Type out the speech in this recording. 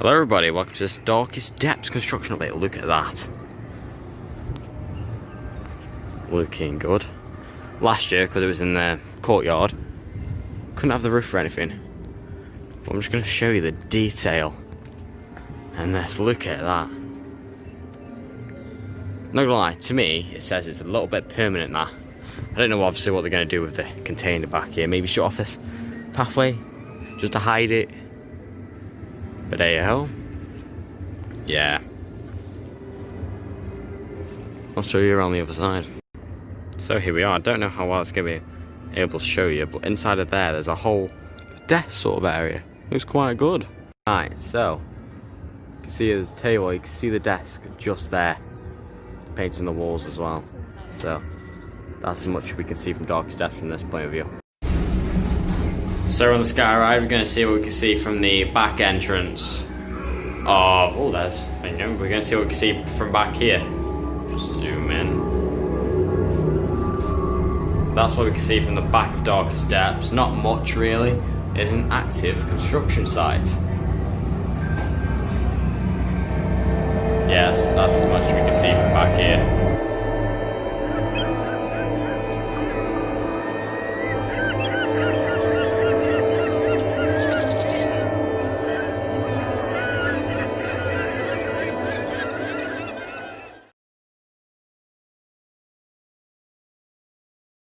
Hello everybody, welcome to this Darkest Depths construction update. Look at that. Looking good. Last year, because it was in the courtyard, couldn't have the roof or anything. But I'm just going to show you the detail. And let's look at that. Not gonna lie, to me, it says it's a little bit permanent now. I don't know obviously what they're going to do with the container back here. Maybe shut off this pathway, just to hide it. But hey ho. Yeah. I'll show you around the other side. So here we are. I don't know how well it's going to be able to show you, but inside of there's a whole desk sort of area. Looks quite good. Right, so you can see there's a table, you can see the desk just there. Painted on the walls as well. So that's as much as we can see from Darkest Depths from this point of view. So on the sky ride, we're going to see what we can see from the back entrance of... Oh, there's... We're going to see what we can see from back here. Just zoom in. That's what we can see from the back of Darkest Depths. Not much, really. It's an active construction site. Yes, that's as much as we can see from back here.